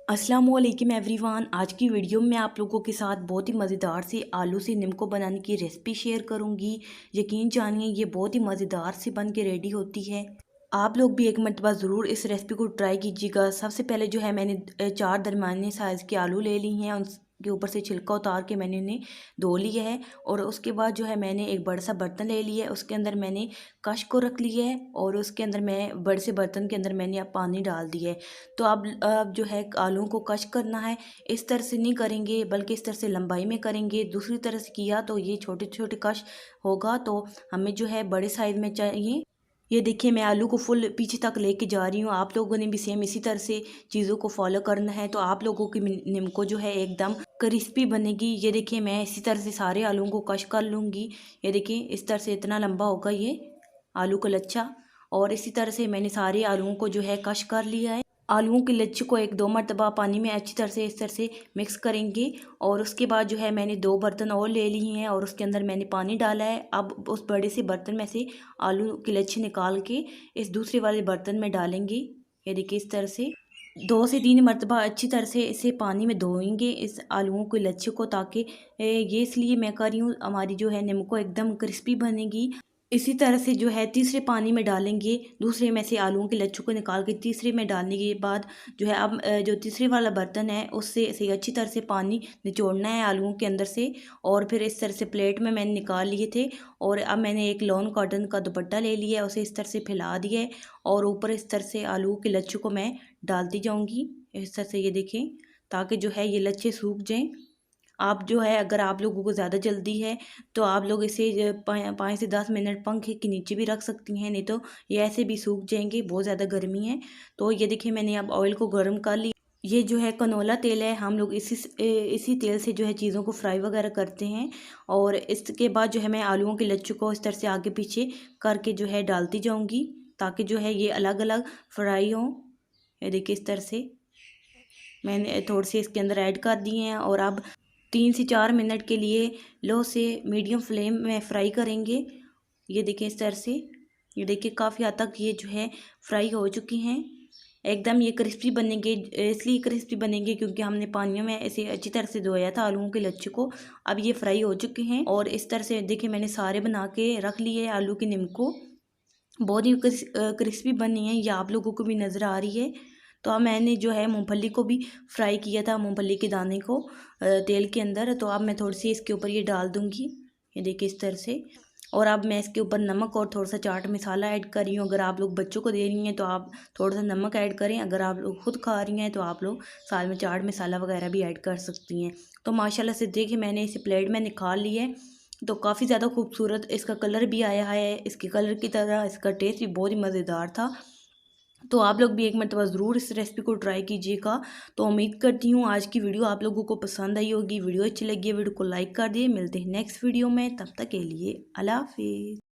अस्सलामुअलैकुम एवरीवन। आज की वीडियो में आप लोगों के साथ बहुत ही मज़ेदार से आलू से निम्को बनाने की रेसिपी शेयर करूंगी। यकीन जानिए ये बहुत ही मज़ेदार से बन के रेडी होती है। आप लोग भी एक मरतबा ज़रूर इस रेसिपी को ट्राई कीजिएगा। सबसे पहले जो है मैंने 4 दरमियाने साइज़ के आलू ले ली हैं। उनके ऊपर से छिलका उतार के मैंने उन्हें धो लिया है। और उसके बाद जो है मैंने एक बड़ा सा बर्तन ले लिया है। उसके अंदर मैंने कश को रख लिया है और उसके अंदर मैं बड़े से बर्तन के अंदर मैंने अब पानी डाल दिया है। तो अब जो है आलूओं को कश करना है। इस तरह से नहीं करेंगे बल्कि इस तरह से लंबाई में करेंगे। दूसरी तरह से किया तो ये छोटे छोटे कश होगा, तो हमें जो है बड़े साइज़ में चाहिए। ये देखिए मैं आलू को फुल पीछे तक लेके जा रही हूँ। आप लोगों ने भी सेम इसी तरह से चीज़ों को फॉलो करना है, तो आप लोगों की निम्को जो है एकदम क्रिस्पी बनेगी। ये देखिए मैं इसी तरह से सारे आलूओं को कश कर लूँगी। ये देखिए इस तरह से इतना लंबा होगा ये आलू का लच्छा। और इसी तरह से मैंने सारे आलूओं को जो है कश कर लिया है। आलूओं के लच्छे को एक दो मरतबा पानी में अच्छी तरह से इस तरह से मिक्स करेंगे। और उसके बाद जो है मैंने 2 बर्तन और ले लिए हैं और उसके अंदर मैंने पानी डाला है। अब उस बड़े से बर्तन में से आलू के लच्छे निकाल के इस दूसरे वाले बर्तन में डालेंगे। ये देखिए इस तरह से 2 से 3 मरतबा अच्छी तरह से इसे पानी में धोएंगे इस आलूओं के लच्छे को, ताकि ये इसलिए मैं कर रही हूँ हमारी जो है निम्को एकदम क्रिस्पी बनेगी। इसी तरह से जो है तीसरे पानी में डालेंगे। दूसरे में से आलूओं के लच्छों को निकाल के तीसरे में डालने के बाद जो है अब जो तीसरे वाला बर्तन है उससे इसे अच्छी तरह से पानी निचोड़ना है आलूओं के अंदर से। और फिर इस तरह से प्लेट में मैंने निकाल लिए थे। और अब मैंने एक लॉन कॉटन का दुपट्टा ले लिया है, उसे इस तरह से फैला दिया है और ऊपर इस तरह से आलू के लच्छों को मैं डालती जाऊँगी इस तरह से। ये देखें ताकि जो है ये लच्छे सूख जाएँ। आप जो है अगर आप लोगों को ज़्यादा जल्दी है तो आप लोग इसे 5 से 10 मिनट पंखे के नीचे भी रख सकती हैं, नहीं तो ये ऐसे भी सूख जाएंगे, बहुत ज़्यादा गर्मी है। तो ये देखिए मैंने अब ऑयल को गर्म कर लिया। ये जो है कनोला तेल है, हम लोग इसी तेल से जो है चीज़ों को फ्राई वगैरह करते हैं। और इसके बाद जो है मैं आलूओं के लच्छों को इस तरह से आगे पीछे करके जो है डालती जाऊँगी, ताकि जो है ये अलग अलग फ्राई हों। ये देखिए इस तरह से मैंने थोड़े से इसके अंदर ऐड कर दिए हैं। और अब 3 से 4 मिनट के लिए लो से मीडियम फ्लेम में फ्राई करेंगे। ये देखिए इस तरह से, ये देखिए काफ़ी हद तक ये जो है फ्राई हो चुकी हैं। एकदम ये क्रिस्पी बनेंगे, इसलिए क्रिस्पी बनेंगे क्योंकि हमने पानियों में ऐसे अच्छी तरह से धोया था आलूओं के लच्छे को। अब ये फ्राई हो चुके हैं और इस तरह से देखिए मैंने सारे बना के रख लिए आलू की निम्को। बहुत ही क्रिस्पी बनी है, ये आप लोगों को भी नज़र आ रही है। तो अब मैंने जो है मूंगफली को भी फ्राई किया था, मूंगफली के दाने को तेल के अंदर। तो अब मैं थोड़ी सी इसके ऊपर ये डाल दूँगी, ये देखिए इस तरह से। और अब मैं इसके ऊपर नमक और थोड़ा सा चाट मसाला ऐड कर रही हूँ। अगर आप लोग बच्चों को दे रही हैं तो आप थोड़ा सा नमक ऐड करें, अगर आप लोग खुद खा रही हैं तो आप लोग साथ में चाट मसाला वगैरह भी ऐड कर सकती हैं। तो माशाल्लाह से देखिए मैंने इसे प्लेट में निकाल ली है। तो काफ़ी ज़्यादा खूबसूरत इसका कलर भी आया है। इसके कलर की तरह इसका टेस्ट भी बहुत ही मज़ेदार था। तो आप लोग भी एक मरतबा ज़रूर इस रेसिपी को ट्राई कीजिएगा। तो उम्मीद करती हूँ आज की वीडियो आप लोगों को पसंद आई होगी। वीडियो अच्छी लगी है वीडियो को लाइक कर दिए। मिलते हैं नेक्स्ट वीडियो में, तब तक के लिए अल्लाह हाफिज़।